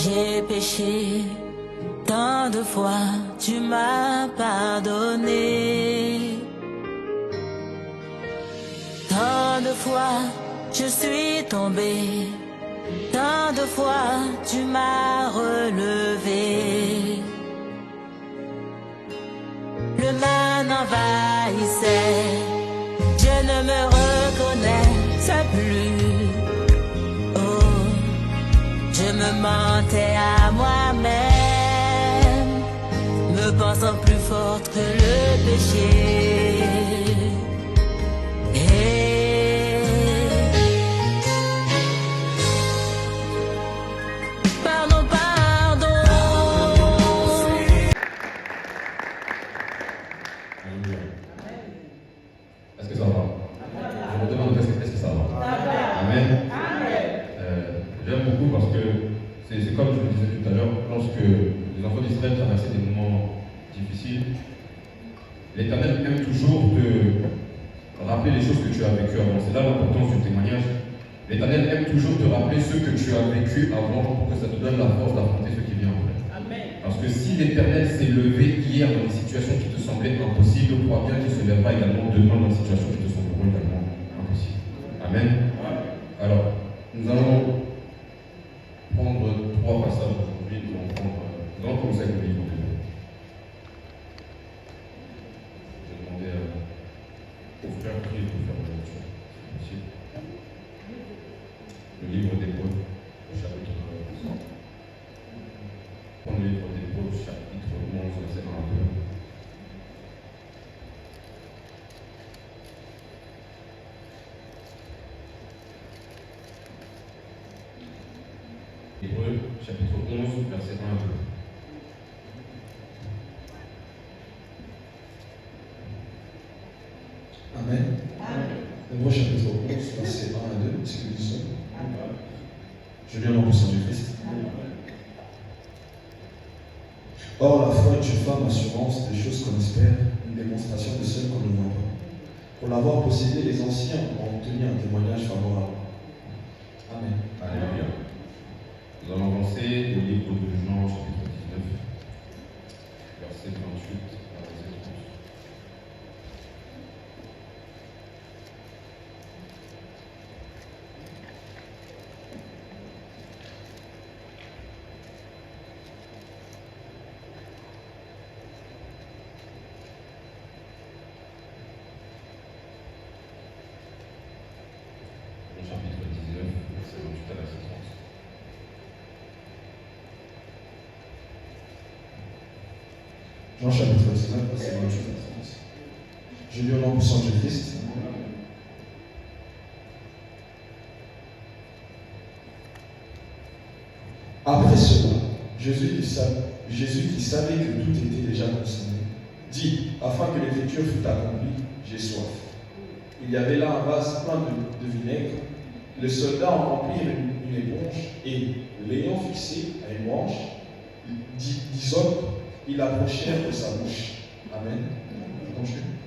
J'ai péché, tant de fois tu m'as pardonné. Tant de fois je suis tombé, tant de fois tu m'as relevé. Le mal m'envahissait, je ne me reconnaissais plus. Oh, je me mentais à moi-même, me pensant plus forte que le péché. Pardon, pardon. Est-ce que ça va? Je me demande est-ce que ça va? Amen. J'aime beaucoup parce que c'est comme je le disais tout à l'heure, lorsque les enfants d'Israël traversaient des moments difficiles, l'Éternel aime toujours te rappeler les choses que tu as vécues avant. C'est là l'importance du témoignage. L'Éternel aime toujours te rappeler ce que tu as vécu avant pour que ça te donne la force d'affronter ce qui vient après. Parce que si l'Éternel s'est levé hier dans des situations qui te semblaient impossibles, crois bien qu'il se lèvera également demain dans des situations qui te sembleront également impossibles. Amen. Alors, nous allons prendre 3 passages aujourd'hui. Nous allons prendre nous allons commencer avec le livre des Hébreux. Je vais demander aux frères qui de faire la lecture, si possible. Le livre des Hébreux, au chapitre 100. Prenez le livre des Hébreux, chapitre 11, verset 1 à 2. Hébreux, chapitre 11, verset 1 à 2. Amen. Hébreux, chapitre 11, verset 1 à 2. Est-ce que nous disons? Je viens dans le sang du Christ. Or, la foi est une ferme assurance des choses qu'on espère, une démonstration de celles qu'on ne voit pas. Pour l'avoir possédé, les anciens ont obtenu un témoignage favorable. Amen. Alléluia. Nous allons avancer au livre de Jean, chapitre 19, verset 28 à verset 30. Chapitre 19, verset 28 à verset 30. Jean chapitre 19, verset 28 à 30. Je lis au nom du sang du Christ. Après cela, Jésus qui savait que tout était déjà consommé, dit, afin que l'écriture fût accomplie, j'ai soif. Il y avait là un vase plein de vinaigre. Les soldats en remplirent une éponge et, l'ayant fixé à une branche d'hysope, ils l'approchèrent de sa bouche. Amen. Je continue.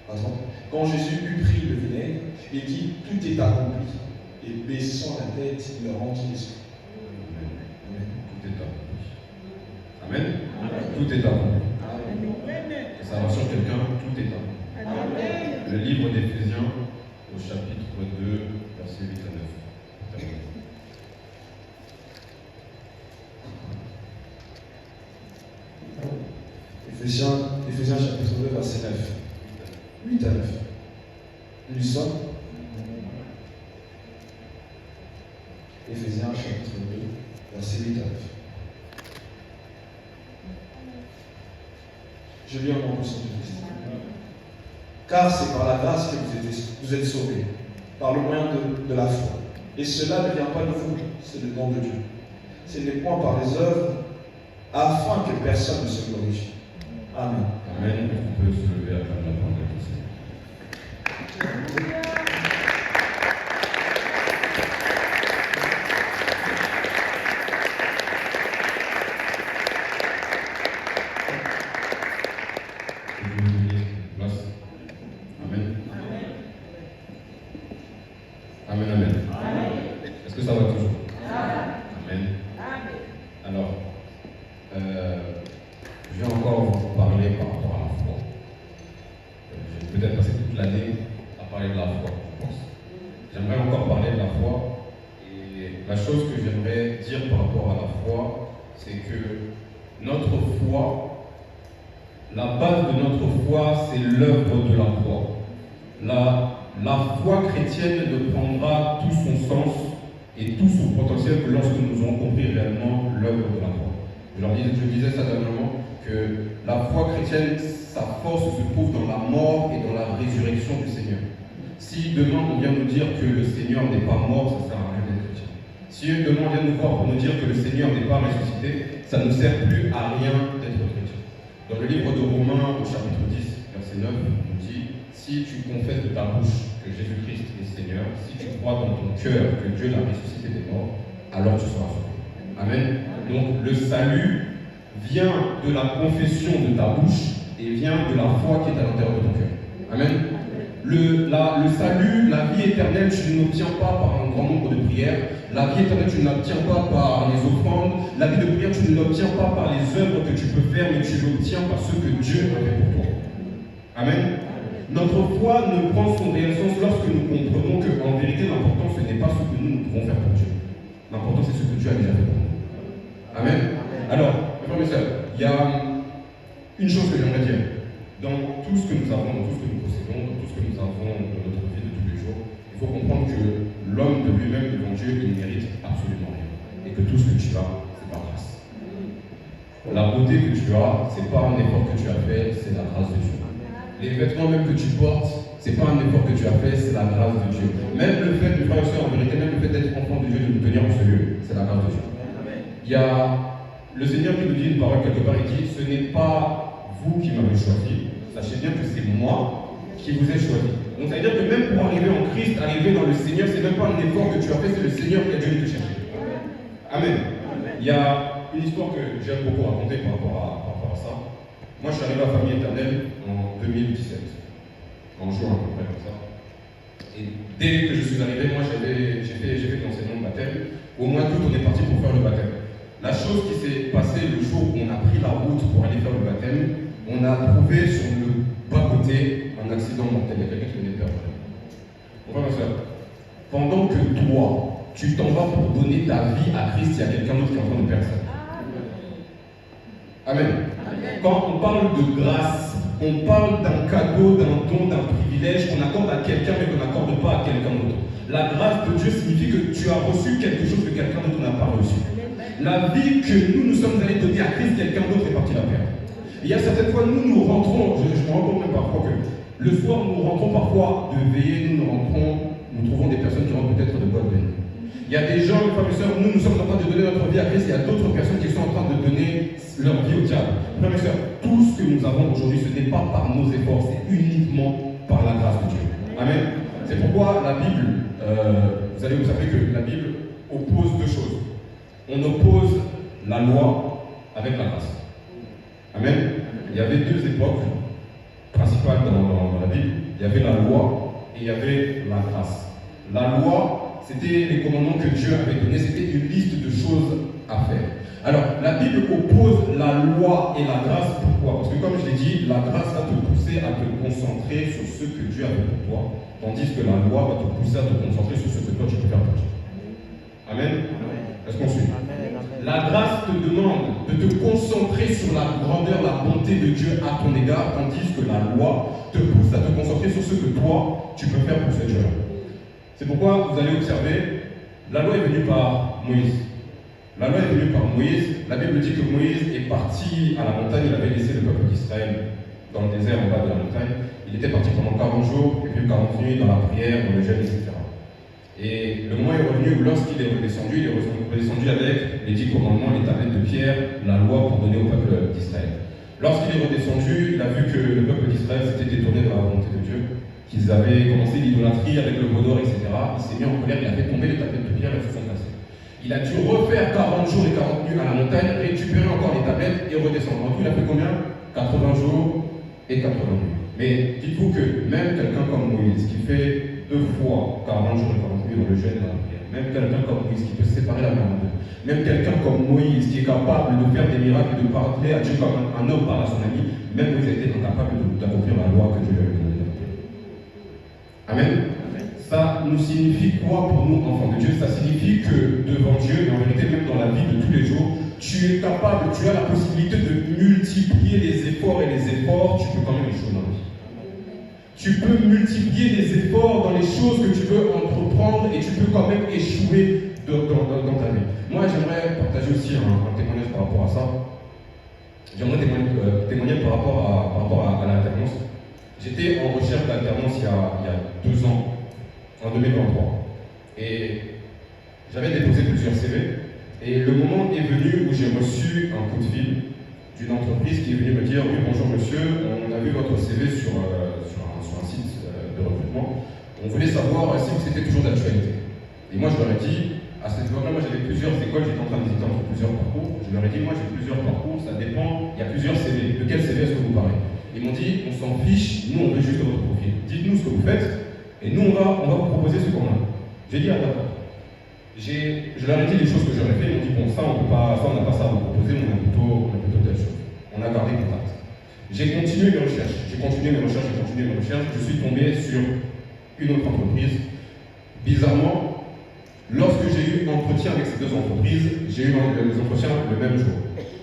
Attends. Quand Jésus eut pris le vinaigre, il dit, tout est accompli. Et baissant la tête, il leur rendit l'esprit. Amen. Tout est accompli. Amen. Tout est accompli. Et ça rassure quelqu'un, tout est accompli. Le livre d'Éphésiens, au chapitre 2, versets 8 à 9. Éphésiens chapitre 2, verset 9. 8 à 9. Nous sommes. Éphésiens chapitre 2, verset 8 à 9. Je lis en nom du Saint Christ. Car c'est par la grâce que vous êtes sauvés, par le moyen de la foi. Et cela ne vient pas de vous, c'est le don de Dieu. Ce n'est point par les œuvres, afin que personne ne se glorifie. Amen. Amen. On peut se lever à la parole de Christ. Amen, amen. Est-ce que ça va toujours? Amen. j'aimerais dire par rapport à la foi, c'est que notre foi, la base de notre foi, c'est l'œuvre de la foi. La foi chrétienne ne prendra tout son sens et tout son potentiel que lorsque nous aurons compris réellement l'œuvre de la foi. Je disais ça dernièrement, que la foi chrétienne, sa force se trouve dans la mort et dans la résurrection du Seigneur. Si demain on vient nous dire que le Seigneur n'est pas mort, ça ne sert à rien d'être chrétien. Si demain on vient nous voir pour nous dire que le Seigneur n'est pas ressuscité, ça ne nous sert plus à rien d'être chrétien. Dans le livre de Romains, au chapitre 10, verset 9, on nous dit: si tu confesses de ta bouche que Jésus-Christ est Seigneur, si tu crois dans ton cœur que Dieu l'a ressuscité des morts, alors tu seras sauvé. Amen. Donc le salut vient de la confession de ta bouche et vient de la foi qui est à l'intérieur de ton cœur. Amen. Le salut, la vie éternelle, tu ne l'obtiens pas par un grand nombre de prières. La vie éternelle, tu ne l'obtiens pas par les offrandes. La vie de prière, tu ne l'obtiens pas par les œuvres que tu peux faire, mais tu l'obtiens par ce que Dieu a fait pour toi. Amen. Notre foi ne prend son réel sens lorsque nous comprenons qu'en vérité, l'important, ce n'est pas ce que nous pouvons faire pour Dieu. L'important, c'est ce que Dieu a déjà fait pour nous. Amen. Alors, mes frères et sœurs, il y a une chose que j'aimerais dire. Dans tout ce que nous avons, dans tout ce que nous possédons, dans tout ce que nous avons dans notre vie de tous les jours, il faut comprendre que l'homme de lui-même devant Dieu, il ne mérite absolument rien. Et que tout ce que tu as, c'est par grâce. La beauté que tu as, c'est pas un effort que tu as fait, c'est la grâce de Dieu. Les vêtements même que tu portes, c'est pas un effort que tu as fait, c'est la grâce de Dieu. Même le fait, mes frères et sœurs, en vérité, même le fait d'être enfant de Dieu, de nous tenir en ce lieu, c'est la grâce de Dieu. Il y a le Seigneur qui nous dit une parole quelque part, il dit: ce n'est pas vous qui m'avez choisi, sachez bien que c'est moi qui vous ai choisi. Donc ça veut dire que même pour arriver en Christ, arriver dans le Seigneur, c'est même pas un effort que tu as fait, c'est le Seigneur qui a dû te chercher. Amen. Il y a une histoire que j'aime beaucoup raconter par rapport à ça. Moi je suis arrivé à la famille éternelle en 2017, en juin à peu près comme ça. Et dès que je suis arrivé, moi j'ai fait l'enseignement de baptême. Au mois d'août, on est parti pour faire le baptême. La chose qui s'est passée le jour où on a pris la route pour aller faire le baptême, on a trouvé sur le bas-côté un accident mortel. Il y a quelqu'un qui venait de perdre. Mon frère, ma soeur, pendant que toi, tu t'en vas pour donner ta vie à Christ, il y a quelqu'un d'autre qui est en train de perdre ça. Amen. Quand on parle de grâce, on parle d'un cadeau, d'un don, d'un privilège qu'on accorde à quelqu'un mais qu'on n'accorde pas à quelqu'un d'autre. La grâce de Dieu signifie que tu as reçu quelque chose que quelqu'un d'autre n'a pas reçu. La vie que nous sommes allés donner à Christ, quelqu'un d'autre est parti la perdre. Il y a certaines fois, nous rentrons, je me rends compte même parfois que le soir, nous rentrons parfois de veiller, nous trouvons des personnes qui rentrent peut-être de bonne veille. Il y a des gens, mes frères et sœurs, nous sommes en train de donner notre vie à Christ, il y a d'autres personnes qui sont en train de donner leur vie au diable. Frères et sœurs, tout ce que nous avons aujourd'hui, ce n'est pas par nos efforts, c'est uniquement par la grâce de Dieu. Amen. C'est pourquoi la Bible, vous allez vous savez que la Bible oppose deux choses. On oppose la loi avec la grâce. Amen. Il y avait deux époques principales dans la Bible. Il y avait la loi et il y avait la grâce. La loi, c'était les commandements que Dieu avait donnés, c'était une liste de choses à faire. Alors, la Bible oppose la loi et la grâce. Pourquoi? Parce que comme je l'ai dit, la grâce va te pousser à te concentrer sur ce que Dieu a fait pour toi, tandis que la loi va te pousser à te concentrer sur ce que toi tu peux faire pour Dieu. Amen. Est-ce qu'on suit? La grâce te demande de te concentrer sur la grandeur, la bonté de Dieu à ton égard, tandis que la loi te pousse à te concentrer sur ce que toi, tu peux faire pour ce Dieu-là. C'est pourquoi vous allez observer, la loi est venue par Moïse. La loi est venue par Moïse. La Bible dit que Moïse est parti à la montagne, il avait laissé le peuple d'Israël dans le désert en bas de la montagne. Il était parti pendant 40 jours, et puis 40 nuits dans la prière, dans le jeûne, etc. Et le moment est revenu où lorsqu'il est redescendu, il est redescendu avec les 10 commandements, les tablettes de pierre, la loi pour donner au peuple d'Israël. Lorsqu'il est redescendu, il a vu que le peuple d'Israël s'était détourné de la volonté de Dieu, qu'ils avaient commencé l'idolâtrie avec le veau d'or, etc. Il s'est mis en colère, il a fait tomber les tablettes de pierre et se sont cassées. Il a dû refaire 40 jours et 40 nuits à la montagne, récupérer encore les tablettes et redescendre. En tout, il a fait combien? 80 jours et 80 nuits. Mais dites-vous que même quelqu'un comme Moïse, qui fait 2 fois 40 jours et 40 nuits dans le jeûne et dans la prière, même quelqu'un comme Moïse qui peut séparer la mer en deux, même quelqu'un comme Moïse qui est capable de faire des miracles et de parler à Dieu comme un homme parle à son ami, même Moïse a été incapable d'accomplir la loi que Dieu lui avait donnée. Amen. ça nous signifie quoi pour nous, enfants de Dieu? Ça signifie que devant Dieu, et en vérité même dans la vie de tous les jours, tu es capable, tu as la possibilité de multiplier les efforts et les efforts, tu peux quand même échouer dans la vie. Tu peux multiplier les efforts dans les choses que tu veux entreprendre et tu peux quand même échouer dans ta vie. Moi, j'aimerais partager aussi un témoignage par rapport à ça. J'aimerais témoigner par rapport à l'alternance. J'étais en recherche d'alternance il y a 2 ans, en 2023. Et j'avais déposé plusieurs CV. Et le moment est venu où j'ai reçu un coup de fil d'une entreprise qui est venue me dire: oui, bonjour monsieur, on a vu votre CV sur un site de recrutement. On voulait savoir si c'était toujours d'actualité. Et moi, je leur ai dit, à cette époque-là, moi j'avais plusieurs écoles, j'étais en train d'hésiter entre plusieurs parcours. Je leur ai dit, moi j'ai plusieurs parcours, ça dépend, il y a plusieurs CV. De quel CV est-ce que vous parlez? Ils m'ont dit, on s'en fiche, nous on veut juste votre profil. Dites-nous ce que vous faites, et nous on va vous proposer ce qu'on a. J'ai dit, ah d'accord. Je leur ai dit les choses que j'aurais fait, ils m'ont dit, bon, ça on n'a pas ça à vous proposer, on a plutôt telle chose. On a gardé contact. J'ai continué mes recherches, je suis tombé sur une autre entreprise. Bizarrement, lorsque j'ai eu entretien avec ces 2 entreprises, j'ai eu les entretiens le même jour.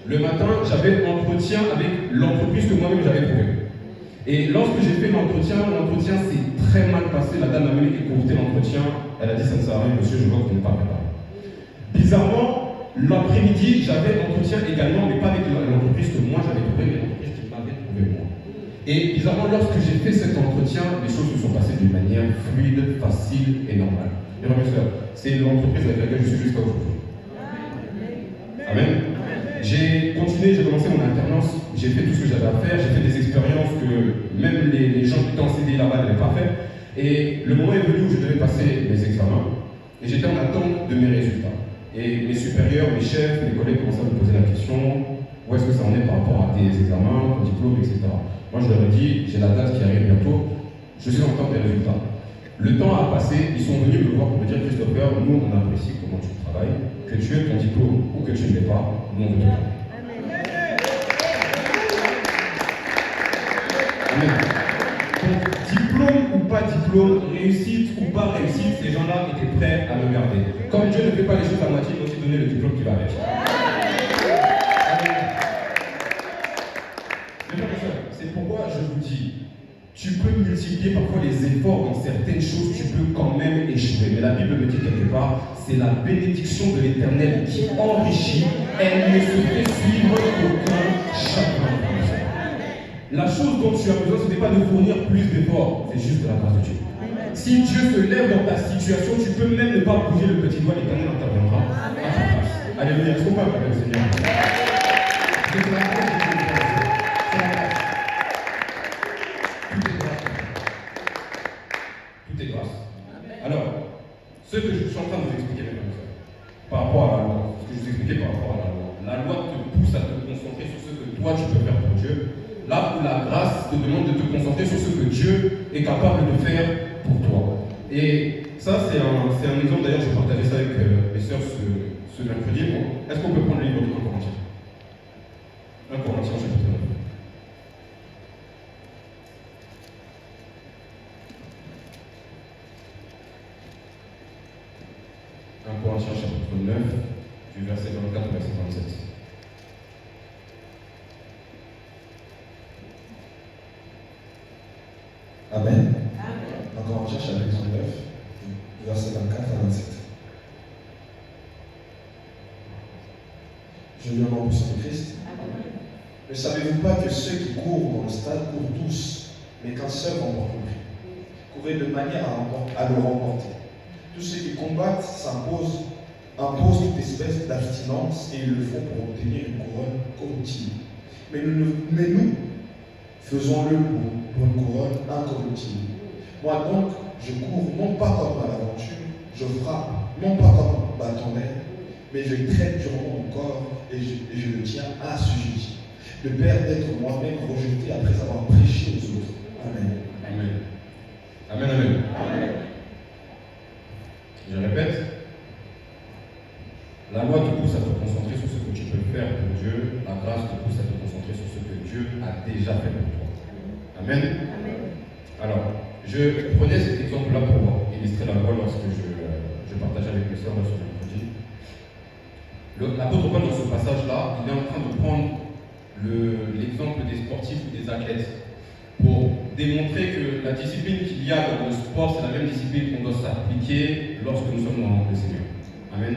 Le matin, j'avais entretien avec l'entreprise que moi-même j'avais trouvée. Et lorsque j'ai fait l'entretien s'est très mal passé. La dame a même écourté l'entretien. Elle a dit, ça ne sert à rien, monsieur, je vois que vous n'êtes pas préparé. Bizarrement, l'après-midi, j'avais entretien également, mais pas avec l'entreprise que moi j'avais trouvée, mais l'entreprise qui m'avait trouvé moi. Et bizarrement, lorsque j'ai fait cet entretien, les choses se sont passées d'une manière fluide, facile et normale. Et mes soeurs, c'est l'entreprise avec laquelle je suis jusqu'à aujourd'hui. Amen. J'ai continué, j'ai commencé mon alternance, j'ai fait tout ce que j'avais à faire, j'ai fait des expériences que même les gens qui étaient en CDI là-bas n'avaient pas fait. Et le moment est venu où je devais passer mes examens, et j'étais en attente de mes résultats. Et mes supérieurs, mes chefs, mes collègues commençaient à me poser la question, où est-ce que ça en est par rapport à tes examens, ton diplôme, etc. Moi je leur ai dit, j'ai la date qui arrive bientôt, je suis en attente des résultats. Le temps a passé, ils sont venus me voir pour me dire, Christopher, nous on apprécie comment tu travailles, que tu aies ton diplôme ou que tu ne l'aies pas, nous on veut te voir. Amen. Donc, diplôme ou pas diplôme, réussite ou pas réussite, ces gens-là étaient prêts à me garder. Comme Dieu ne fait pas les choses à moitié, il m'a aussi donné le diplôme qui va avec. C'est pourquoi je vous dis, tu peux multiplier parfois les efforts dans certaines choses, tu peux quand même échouer. Mais la Bible me dit quelque part, c'est la bénédiction de l'Éternel qui enrichit, elle ne se fait suivre aucun chagrin. La chose dont tu as besoin, ce n'est pas de fournir plus d'efforts, c'est juste de la grâce de Dieu. Si Dieu se lève dans ta situation, tu peux même ne pas bouger le petit doigt, l'Éternel interviendra à ta place. Alléluia, est-ce qu'on peut appeler le Seigneur? C'est la grâce de Dieu. C'est la grâce. Tout est grâce. Alors, ce que je suis en train de vous expliquer maintenant, par rapport à la loi, ce que je vous expliquais par rapport à la loi te pousse à te concentrer sur ce que toi tu peux faire pour Dieu, là où la grâce te demande de te concentrer sur ce que Dieu est capable de faire pour toi. Et ça, c'est un exemple, d'ailleurs, je partageais ça avec mes sœurs ce mercredi. Bon, est-ce qu'on peut prendre le livre de 1 Corinthiens? 1 Corinthiens, chapitre 9. 1 Corinthiens chapitre 9, du verset 24 au verset 27. Amen. 1 Corinthiens chapitre 9, du verset 24 à 27. Je lis au nom du sang de Christ. Ne savez-vous pas que ceux qui courent dans le stade courent tous, mais qu'un seul remporte le prix? Courez de manière à le remporter. Tous ceux qui combattent imposent toute espèce d'abstinence et ils le font pour obtenir une couronne corruptible. Mais nous faisons-le pour une couronne incorruptible. Moi donc, je cours non pas comme à l'aventure, je frappe non pas comme bâton d'air, mais je traite durement mon corps et je le tiens assujetti, de peur d'être moi-même rejeté après avoir prêché aux autres. Amen. Amen. Amen, amen. Amen. Je répète, la loi te pousse à te concentrer sur ce que tu peux faire pour Dieu, la grâce te pousse à te concentrer sur ce que Dieu a déjà fait pour toi. Amen. Amen. Alors, je prenais cet exemple-là pour illustrer la voie lorsque je partageais avec mes soeurs sur le mercredi. L'apôtre Paul, dans ce passage-là, il est en train de prendre l'exemple des sportifs ou des athlètes pour démontrer que la discipline qu'il y a dans le sport, c'est la même discipline qu'on doit s'appliquer lorsque nous sommes dans le Seigneur. Amen.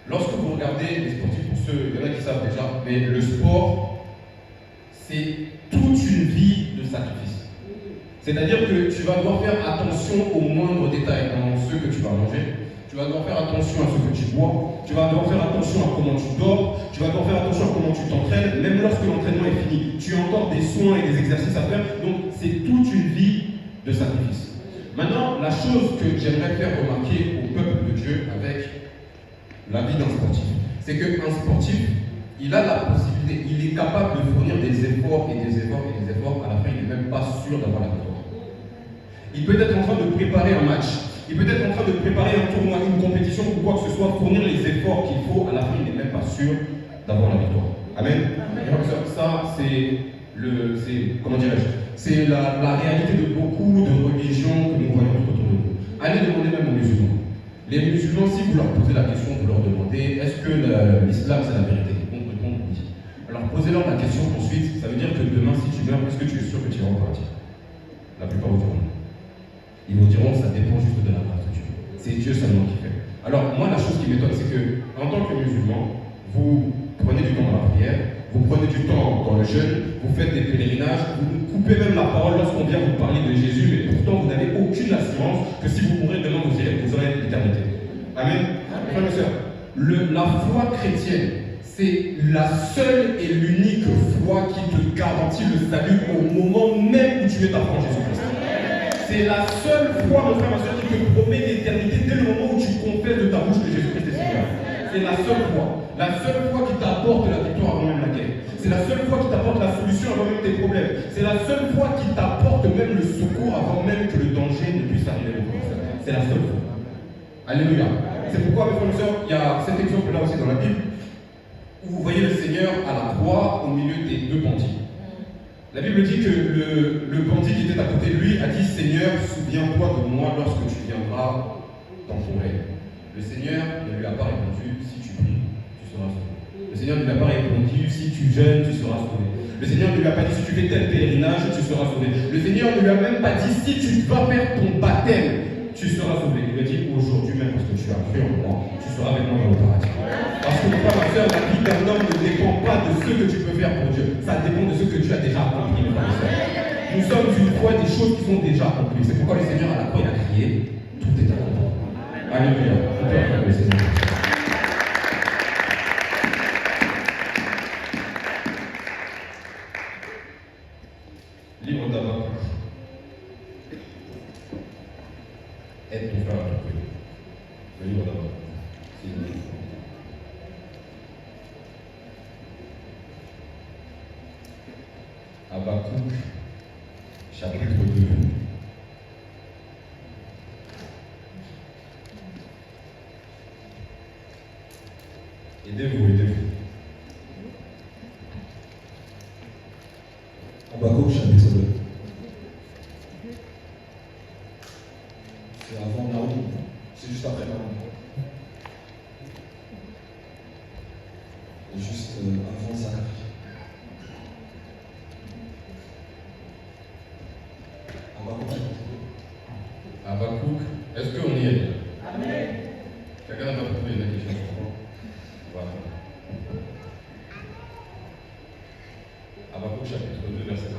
Lorsque vous regardez les sportifs, pour ceux, il y en a qui savent déjà, mais le sport, c'est toute une vie de sacrifice. C'est-à-dire que tu vas devoir faire attention aux moindres détails dans ce que tu vas manger. Tu vas devoir faire attention à ce que tu bois. Tu vas devoir faire attention à comment tu dors. Tu vas devoir faire attention à comment tu t'entraînes. Même lorsque l'entraînement est fini, tu as encore des soins et des exercices à faire. Donc, c'est toute une vie de sacrifice. Maintenant, la chose que j'aimerais faire remarquer au peuple de Dieu avec la vie d'un sportif, c'est qu'un sportif, il a la possibilité, il est capable de fournir des efforts et des efforts et des efforts. À la fin, il n'est même pas sûr d'avoir la victoire. Il peut être en train de préparer un match. Il peut être en train de préparer un tournoi, une compétition ou quoi que ce soit, fournir les efforts qu'il faut. À la fin, il n'est même pas sûr d'avoir la victoire. Amen. Ça, comment dirais-je, c'est la réalité de beaucoup de religions que nous voyons autour de nous. Allez demander même aux musulmans. Les musulmans, si vous leur posez la question, vous leur demandez est-ce que l'islam c'est la vérité? Ils vont répondre oui. Alors posez-leur la question ensuite, ça veut dire que demain, si tu meurs, est-ce que tu es sûr que tu iras au paradis? La plupart vous diront non. Ils vous diront ça dépend juste de la grâce de Dieu. C'est Dieu seulement qui fait. Alors moi, la chose qui m'étonne, c'est que en tant que musulman, vous prenez du temps dans la prière, vous prenez du temps dans le jeûne, vous faites des pèlerinages, vous coupez même la parole lorsqu'on vient vous parler de Jésus, mais pourtant vous n'avez aucune assurance que si vous mourrez demain, vous aurez l'éternité. Amen. Frères et sœurs, la foi chrétienne, c'est la seule et l'unique foi qui te garantit le salut au moment même où tu es enfant Jésus-Christ. C'est la seule foi, mon frère, ma soeur, qui te promet l'éternité dès le moment où tu confesses de ta bouche que Jésus-Christ est Seigneur. C'est la seule foi. La seule foi qui t'apporte la victoire avant même la guerre. C'est la seule foi qui t'apporte la solution avant même tes problèmes. C'est la seule foi qui t'apporte même le secours avant même que le danger ne puisse arriver au cœur. C'est la seule foi. Alléluia. C'est pourquoi, mes frères et sœurs, il y a cet exemple-là aussi dans la Bible, où vous voyez le Seigneur à la croix au milieu des deux bandits. La Bible dit que le bandit qui était à côté de lui a dit « Seigneur, souviens-toi de moi lorsque tu viendras dans ton règne. » Le Seigneur ne lui a pas répondu « Si tu pries, tu seras sauvé. » Le Seigneur ne lui a pas répondu « Si tu jeûnes, tu seras sauvé. » Le Seigneur ne lui a pas dit « Si tu fais tel pèlerinage, tu seras sauvé. » Le Seigneur ne lui a même pas dit « Si tu vas faire ton baptême, tu seras sauvé. » Il lui a dit « Aujourd'hui même, parce que tu as cru en moi, tu seras avec moi dans le paradis. » Parce que mon frère, ma soeur, la vie d'un homme ne dépend pas de ce que tu peux faire pour Dieu. Ça dépend de ce que tu as déjà accompli, mes frères et sœurs. Nous sommes une foi des choses qui sont déjà accomplies. C'est pourquoi le Seigneur, à la croix, il a crié, tout est accompli. Alléluia. On peut acclamer le Seigneur. Livre d'Habakkuk. Aide ton frère à te prier. Le livre d'Habakkuk. Habakkuk, chapitre 2. Aidez-vous. Habakkuk, chapitre 2. C'est avant Naoum, c'est juste après Naoum. Et juste avant Zacharie. Habakkuk, est-ce qu'on y est? Amen. Quelqu'un n'a pas trouvé la question, je crois. Voilà. Habakkuk chapitre 2, verset 1 à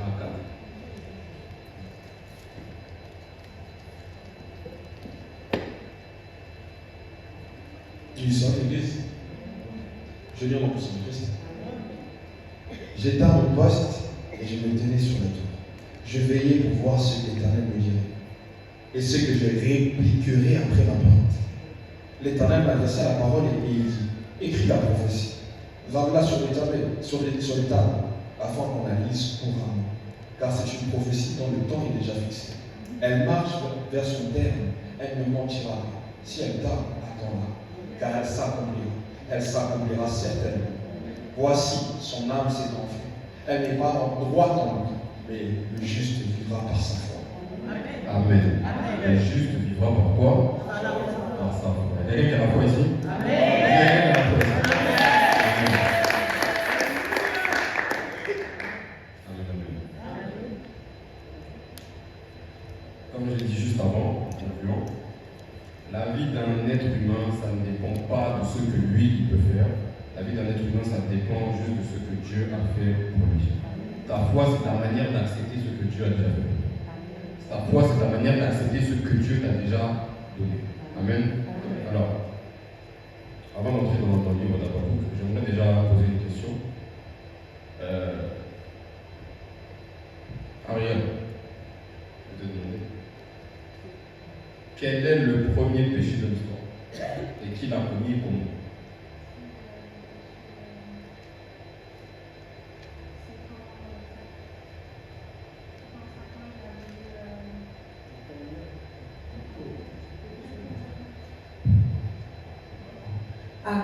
4. Tu dis ça, l'église? Je lis en plus en Christ. J'étais à mon poste et je me tenais sur la tour. Je veillais pour voir ce que l'Éternel me dirait et ce que je répliquerai après ma plainte. L'Éternel m'adressa la parole et il dit « Écris la prophétie, va-la sur les tables, afin qu'on la lise couramment, car c'est une prophétie dont le temps est déjà fixé. Elle marche vers son terme, elle ne mentira pas. Si elle tarde, attends-la, car elle s'accomplira certainement. Voici, son âme s'est enflée. Elle n'est pas droite en lui, mais le juste vivra par sa foi. Amen. Le juste vivra par quoi? Par sa foi. Il y a quelqu'un qui a la foi ici? Amen. Comme je l'ai dit juste avant, en concluant, la vie d'un être humain, ça ne dépend pas de ce que lui il peut faire. La vie d'un être humain, ça dépend juste de ce que Dieu a fait pour lui. Ta foi, c'est ta manière d'accepter ce que Dieu a déjà fait. Ta foi, c'est ta manière d'accepter ce que Dieu t'a déjà donné. Amen. Alors, avant d'entrer dans le livre d'Abacuc, j'aimerais déjà poser une question. Ariel, je vais te demander. Quel est le premier péché de l'histoire? Et qui l'a commis et comment?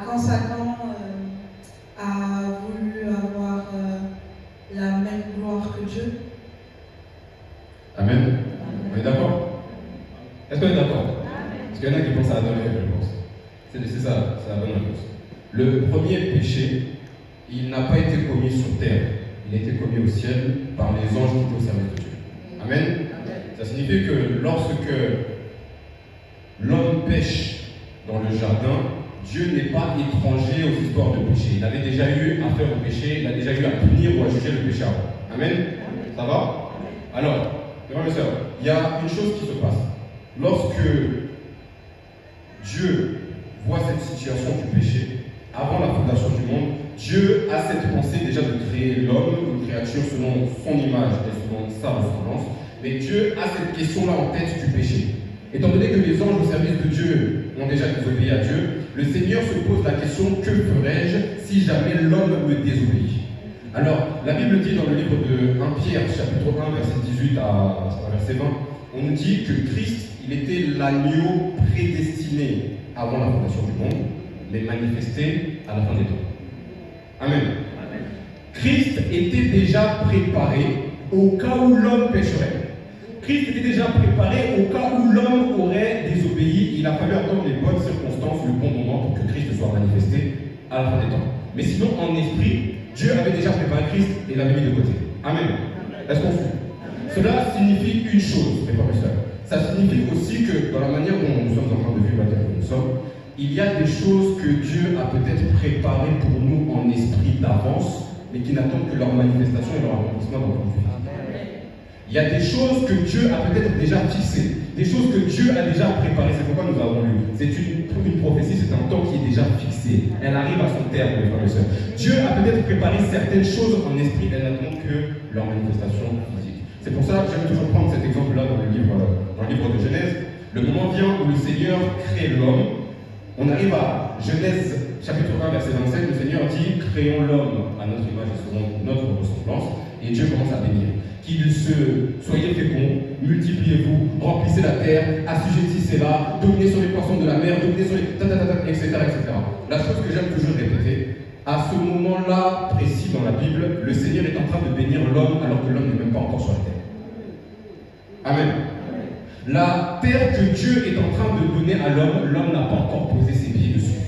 Quand Satan a voulu avoir la même gloire que Dieu. Amen. On est d'accord? Est-ce qu'on est d'accord? Parce qu'il y en a qui pensent à Adam et Ève, je pense. C'est ça, c'est la bonne réponse. Le premier péché, il n'a pas été commis sur terre, il a été commis au ciel par les anges qui étaient au service de Dieu. Amen. Ça signifie que lorsque l'homme pêche dans le jardin, Dieu n'est pas étranger aux histoires de péché. Il avait déjà eu à faire au péché, il a déjà eu à punir ou à juger le péché avant. Amen. Ça va? Alors, frères et sœurs, il y a une chose qui se passe. Lorsque Dieu voit cette situation du péché, avant la fondation du monde, Dieu a cette pensée déjà de créer l'homme, une créature selon son image et selon sa ressemblance. Mais Dieu a cette question-là en tête du péché. Étant donné que les anges au service de Dieu ont déjà désobéi à Dieu, le Seigneur se pose la question: que ferais-je si jamais l'homme me désobéit? Alors, la Bible dit dans le livre de 1 Pierre, chapitre 1, verset 18 à verset 20, on nous dit que Christ, il était l'agneau prédestiné avant la fondation du monde, mais manifesté à la fin des temps. Amen. Christ était déjà préparé au cas où l'homme pécherait. Christ était déjà préparé au cas où l'homme aurait désobéi. Il a fallu attendre les bonnes circonstances, le bon moment pour que Christ soit manifesté à la fin des temps. Mais sinon, en esprit, Dieu avait déjà préparé Christ et l'avait mis de côté. Amen. Est-ce qu'on suit? Cela signifie une chose, mes frères et sœurs. Ça signifie aussi que dans la manière dont nous sommes en train de vivre la terre où nous sommes, il y a des choses que Dieu a peut-être préparées pour nous en esprit d'avance, mais qui n'attendent que leur manifestation et leur accomplissement dans notre vie. Il y a des choses que Dieu a peut-être déjà fixées, des choses que Dieu a déjà préparées. C'est pourquoi nous avons lu. C'est une prophétie, c'est un temps qui est déjà fixé. Elle arrive à son terme, mes frères et sœurs. Dieu a peut-être préparé certaines choses en esprit, elles n'attendent que leur manifestation physique. C'est pour ça que j'aime toujours prendre cet exemple-là dans le livre de Genèse. Le moment vient où le Seigneur crée l'homme. On arrive à Genèse chapitre 1, verset 27. Le Seigneur dit: créons l'homme à notre image et selon notre ressemblance. Et Dieu commence à bénir. Soyez féconds, multipliez-vous, remplissez la terre, assujettissez-la, dominez sur les poissons de la mer, dominez sur les etc., etc. La chose que j'aime toujours répéter, à ce moment-là précis dans la Bible, le Seigneur est en train de bénir l'homme alors que l'homme n'est même pas encore sur la terre. Amen. La terre que Dieu est en train de donner à l'homme, l'homme n'a pas encore posé ses pieds dessus.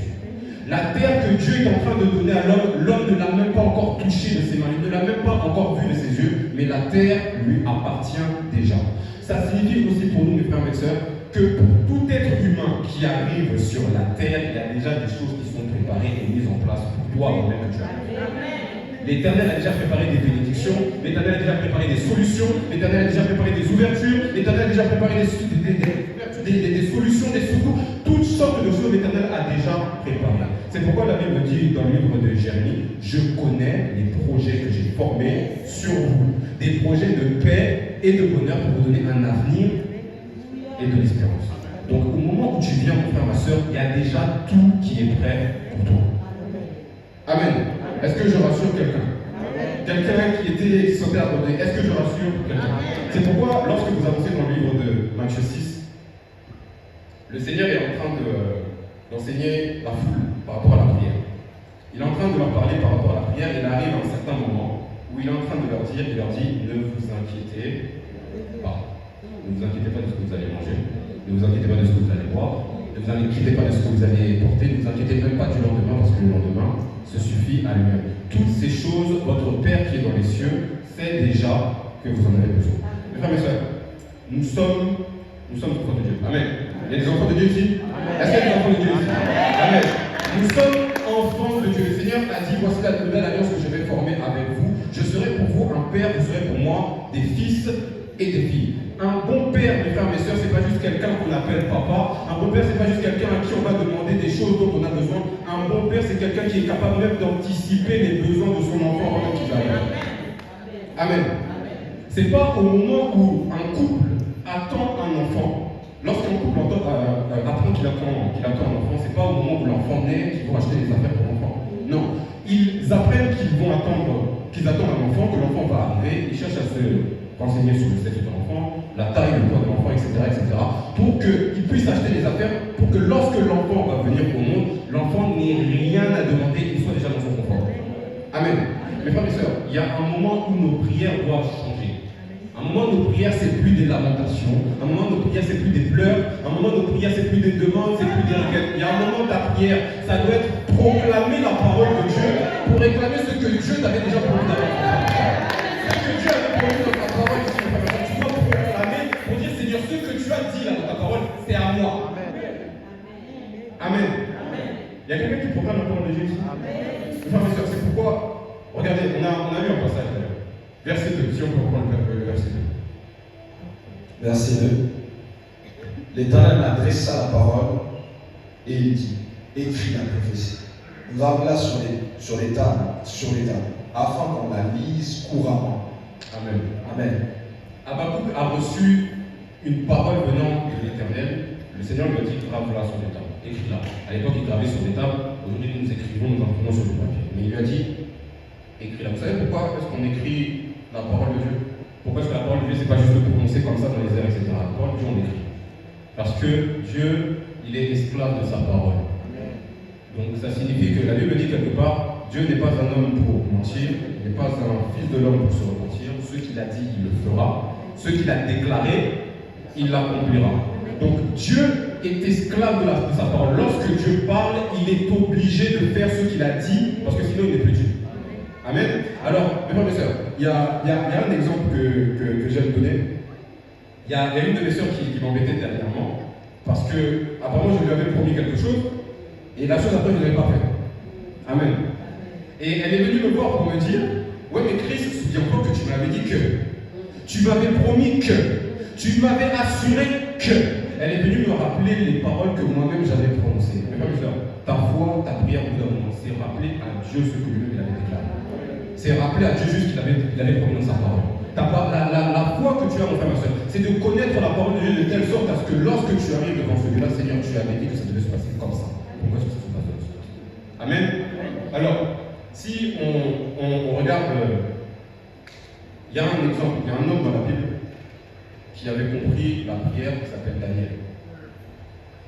La terre que Dieu est en train de donner à l'homme, l'homme ne l'a même pas encore touché de ses mains, il ne l'a même pas encore vu de ses yeux, mais la terre lui appartient déjà. Ça signifie aussi pour nous, mes frères et sœurs, que pour tout être humain qui arrive sur la terre, il y a déjà des choses qui sont préparées et mises en place pour toi, moi-même, que tu arrives. L'Éternel a déjà préparé des bénédictions, l'Éternel a déjà préparé des solutions, l'Éternel a déjà préparé des ouvertures, l'Éternel a déjà préparé des solutions, des secours, toutes sortes de choses l'Éternel a déjà préparées. C'est pourquoi la Bible dit dans le livre de Jérémie: je connais les projets que j'ai formés sur vous, des projets de paix et de bonheur pour vous donner un avenir et de l'espérance. Donc au moment où tu viens, mon frère, ma soeur, il y a déjà tout qui est prêt pour toi. Amen. Est-ce que je rassure quelqu'un? Quelqu'un qui était sauté à côté, est-ce que je rassure quelqu'un? C'est pourquoi, lorsque vous avancez dans le livre de Matthieu 6, le Seigneur est en train d'enseigner la foule par rapport à la prière. Il est en train de leur parler par rapport à la prière. Il arrive à un certain moment où il est en train de leur dire, il leur dit: ne vous inquiétez pas. Ne vous inquiétez pas de ce que vous allez manger. Ne vous inquiétez pas de ce que vous allez boire. Ne vous inquiétez pas de ce que vous allez porter. Ne vous inquiétez même pas du lendemain parce que le lendemain se suffit à lui-même. Toutes ces choses, votre Père qui est dans les cieux sait déjà que vous en avez besoin. Mes frères et sœurs, nous sommes enfants de Dieu. Amen. Il y a des enfants de Dieu ici? Est-ce qu'il y a des enfants de Dieu ici? Amen. Nous sommes enfants de Dieu. Le Seigneur a dit, voici la nouvelle alliance que je vais former avec vous. Je serai pour vous un père, vous serez pour moi des fils et des filles. Un bon père, mes frères et mes sœurs, c'est pas juste quelqu'un qu'on appelle papa. Un bon père, c'est pas juste quelqu'un à qui on va demander des choses dont on a besoin. Un bon père, c'est quelqu'un qui est capable même d'anticiper les besoins de son enfant avant qu'il arrive. Amen. C'est pas au moment où un couple attend un enfant. Lorsqu'un couple apprend qu'il attend un enfant, c'est pas au moment où l'enfant naît qu'ils vont acheter des affaires pour l'enfant. Non. Ils apprennent qu'ils attendent un enfant, que l'enfant va arriver, ils cherchent à se renseigner sur le sexe de l'enfant, la taille, le poids de l'enfant, etc., pour qu'ils puissent acheter des affaires, pour que lorsque l'enfant va venir au monde, l'enfant n'ait rien à demander, il soit déjà dans son confort. Amen. Mes frères et sœurs, il y a un moment où nos prières doivent changer. Un moment, nos prières, c'est plus des lamentations. Un moment, nos prières, c'est plus des pleurs. Un moment, nos prières, c'est plus des demandes, c'est plus des requêtes. Il y a un moment, ta prière, ça doit être proclamer la parole de Dieu pour réclamer ce que Dieu t'avait déjà promis dans ta parole. Ce que Dieu avait promis dans ta parole, tu dois proclamer pour dire, Seigneur, ce que tu as dit là dans ta parole, c'est à moi. Amen. Il y a quelqu'un qui proclame la parole de Dieu ici? Mes frères et sœurs, c'est pourquoi, regardez, on a lu un passage d'ailleurs. Verset 2, si on peut reprendre le verset 2. Verset 2. L'Éternel m'adressa la parole et il dit, écris la prophétie. Grave-la sur les tables, afin qu'on la lise couramment. Amen. Amen. Habakkuk a reçu une parole venant de l'Éternel. Le Seigneur lui a dit, grave-la sur les tables. Écris-la. À l'époque, il gravait sur des tables. Aujourd'hui, nous écrivons, nous imprimons sur le papier. Mais il lui a dit, écris-la. Vous savez pourquoi est-ce qu'on écrit la parole de Dieu? Pourquoi est-ce que la parole de Dieu, c'est pas juste de prononcer comme ça dans les airs, etc. La parole de Dieu, on l'écrit. Parce que Dieu, il est esclave de sa parole. Donc ça signifie que la Bible dit quelque part, Dieu n'est pas un homme pour mentir, il n'est pas un fils de l'homme pour se repentir. Ce qu'il a dit, il le fera. Ce qu'il a déclaré, il l'accomplira. Donc Dieu est esclave de sa parole. Lorsque Dieu parle, il est obligé de faire ce qu'il a dit, parce que sinon il n'est plus Dieu. Amen. Alors, mes frères et sœurs, il y a un exemple que j'aime donner. Il y a une de mes sœurs qui m'embêtait dernièrement, parce que apparemment je lui avais promis quelque chose, et la chose après je ne l'avais pas fait. Amen. Et elle est venue me voir pour me dire, ouais mais Christ, souviens-toi que tu m'avais dit que, tu m'avais promis que, tu m'avais assuré que. Elle est venue me rappeler les paroles que moi-même j'avais prononcées. Mes frères et sœurs, ta foi, ta prière au bout d'un moment, c'est rappeler à Dieu ce que lui-même avait déclaré. C'est rappeler à Dieu juste qu'il avait promis dans sa parole. La foi que tu as, mon frère, ma soeur, c'est de connaître la parole de Dieu de telle sorte à ce que lorsque tu arrives devant celui-là, Seigneur, tu avais dit que ça devait se passer comme ça. Pourquoi est-ce que ça se passe comme ça? Amen. Alors, si on regarde, il y a un exemple, il y a un homme dans la Bible qui avait compris la prière qui s'appelle Daniel.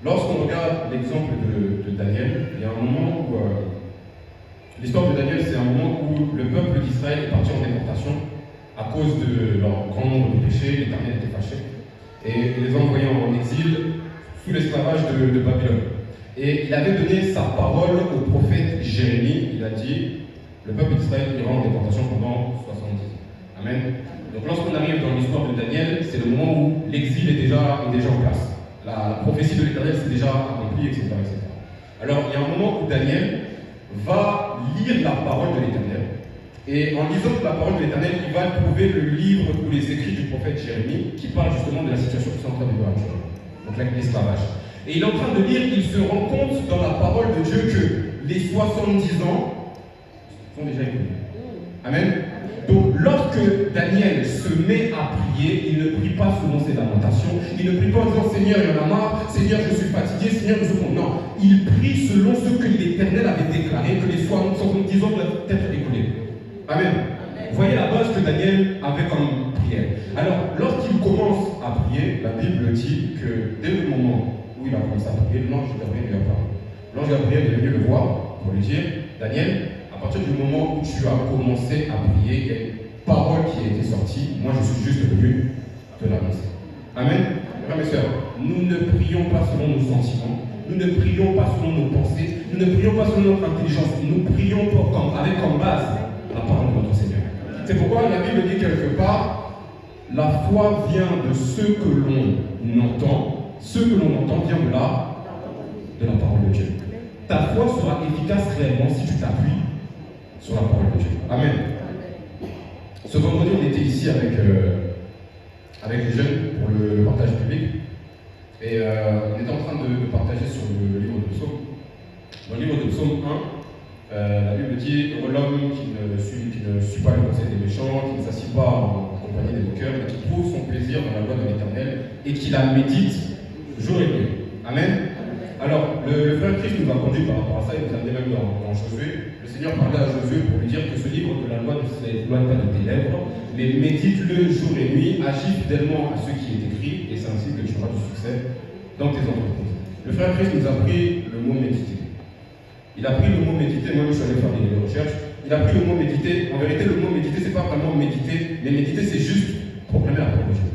Lorsqu'on regarde l'exemple de Daniel, il y a un moment où l'histoire de Daniel, c'est un moment où le peuple d'Israël est parti en déportation à cause de leur grand nombre de péchés. L'Éternel était fâché et les a envoyés en exil sous l'esclavage de Babylone. Et il avait donné sa parole au prophète Jérémie. Il a dit, le peuple d'Israël ira en déportation pendant 70 ans. Amen. Donc lorsqu'on arrive dans l'histoire de Daniel, c'est le moment où l'exil est déjà en place. La prophétie de l'Éternel s'est déjà accomplie, etc., etc. Alors il y a un moment où Daniel va lire la parole de l'Éternel. Et en lisant la parole de l'Éternel, il va trouver le livre ou les écrits du prophète Jérémie qui parle justement de la situation qui est en train de vivre actuellement. Donc l'esclavage. Et il est en train de lire, il se rend compte dans la parole de Dieu que les 70 ans sont déjà écoulés. Amen. Donc lorsque Daniel se met à prier, il ne prie pas selon ses lamentations, il ne prie pas en disant Seigneur il y en a marre, Seigneur je suis fatigué, Seigneur je suis bon. Non, il prie selon ce que l'Éternel avait déclaré, que les 70 ans doivent être écoulés. Amen. Vous voyez la base que Daniel avait comme prière. Alors lorsqu'il commence à prier, la Bible dit que dès le moment où il a commencé à prier, l'ange Gabriel lui a parlé. L'ange Gabriel est venu le voir pour lui dire Daniel, à partir du moment où tu as commencé à prier, il y a une parole qui a été sortie. Moi, je suis juste venu te l'annoncer. Amen. Frères et sœurs, nous ne prions pas selon nos sentiments, nous ne prions pas selon nos pensées, nous ne prions pas selon notre intelligence, nous prions avec comme base la parole de notre Seigneur. C'est pourquoi la Bible dit quelque part, la foi vient de ce que l'on entend, ce que l'on entend vient de la parole de Dieu. Ta foi sera efficace réellement si tu t'appuies sur la parole de Dieu. Amen. Ce vendredi, on était ici avec les jeunes pour le partage public. Et on était en train de partager sur le livre de Psaume. Dans le livre de Psaume 1, la Bible dit l'homme qui ne suit pas le conseil des méchants, qui ne s'assied pas en compagnie des moqueurs, mais qui trouve son plaisir dans la loi de l'Éternel et qui la médite jour et nuit. Amen. Alors, le frère Christ nous a conduit par rapport à ça, il nous a amené même dans Josué. Le Seigneur parlait à Josué pour lui dire que ce livre de la loi ne s'éloigne pas de tes lèvres, mais médite-le jour et nuit, agis fidèlement à ce qui est écrit, et c'est ainsi que tu auras du succès dans tes entreprises. Le frère Christ nous a pris le mot méditer. Il a pris le mot méditer, moi je suis allé faire des recherches, il a pris le mot méditer. En vérité, le mot méditer, c'est pas vraiment méditer, mais méditer, c'est juste proclamer la parole de Dieu.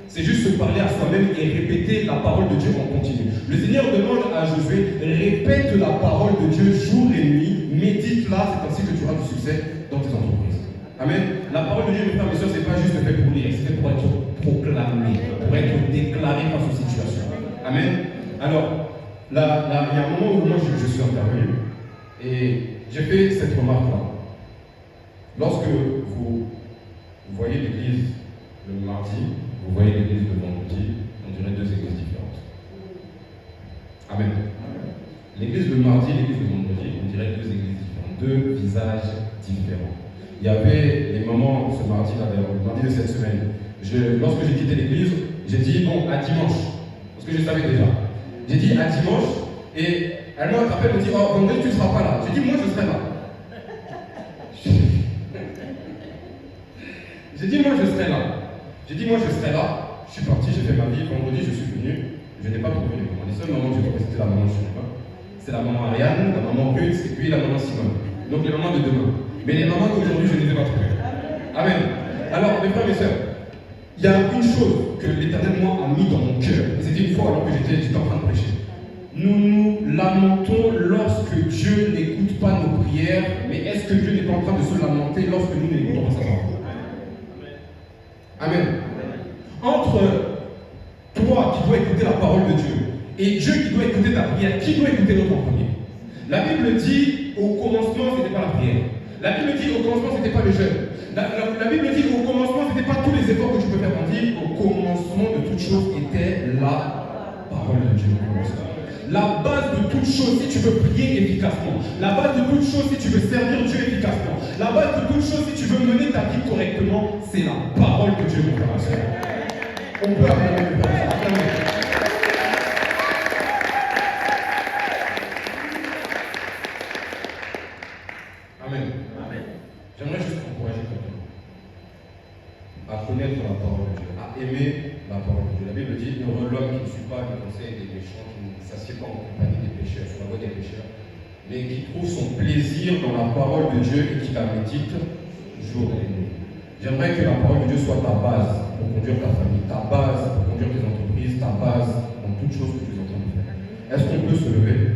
C'est juste se parler à soi-même et répéter la parole de Dieu en continu. Le Seigneur demande à Josué, répète la parole de Dieu jour et nuit, médite-la, c'est ainsi que tu auras du succès dans tes entreprises. Amen. La parole de Dieu, mes frères et sœurs, c'est pas juste fait pour lire, c'est pour être proclamé, pour être déclaré face aux situations. Amen. Alors, là, il y a un moment où moi je suis intervenu et j'ai fait cette remarque-là. Lorsque vous voyez l'église le mardi, vous voyez l'église le vendredi, on dirait deux églises différentes. Amen. L'église le mardi, l'église le vendredi, on dirait deux églises différentes, deux visages différents. Il y avait les moments, ce mardi-là, le mardi de cette semaine, lorsque j'ai quitté l'église, j'ai dit, bon, à dimanche, parce que je savais déjà. J'ai dit à dimanche, et elle m'a appelé, elle me dit, oh, vendredi, tu ne seras pas là. J'ai dit, moi, je serai là. J'ai dit, moi, je serai là. J'ai dit, moi, je serai là. Je suis parti, j'ai fait ma vie. Vendredi, je suis venu. Je n'ai pas trouvé les mamans. Les seules mamans que j'ai trouvées, c'était la maman Chouba. C'est la maman Ariane, la maman Ruth, et puis la maman Simone. Donc, les mamans de demain. Mais les mamans d'aujourd'hui, je ne les ai pas trouvées. Amen. Alors, mes frères et sœurs, il y a une chose que l'Éternel, moi, a mis dans mon cœur. Et c'était une fois alors que j'étais en train de prêcher. Nous nous lamentons lorsque Dieu n'écoute pas nos prières, mais est-ce que Dieu n'est pas en train de se lamenter lorsque nous n'écoutons pas sa parole? Amen. Entre toi qui dois écouter la parole de Dieu et Dieu qui doit écouter ta prière, qui doit écouter notre en premier? La Bible dit au commencement, ce n'était pas la prière. La Bible dit au commencement, ce n'était pas le jeûne. La Bible dit au commencement, ce n'était pas tous les efforts que tu peux faire. On dit au commencement de toute chose était la parole de Dieu. La base de toute chose, si tu veux prier efficacement, la base de toute chose, si tu veux servir Dieu efficacement, la base de toute chose, si tu veux mener ta vie correctement, c'est la parole de Dieu, mon frère et sœur. On peut appeler le frère. Amen. Amen. J'aimerais juste encourager quelqu'un à connaître la parole de Dieu, à aimer la parole de Dieu. La Bible dit, heureux l'homme qui ne suit pas le conseil des méchants, qui ne s'assied pas en compagnie des pécheurs, sur la voie des pécheurs, mais qui trouve son plaisir dans la parole de Dieu et qui la médite jour et nuit. J'aimerais que la parole de Dieu soit ta base pour conduire ta famille, ta base pour conduire tes entreprises, ta base dans toute chose que tu es en train de faire. Est-ce qu'on peut se lever?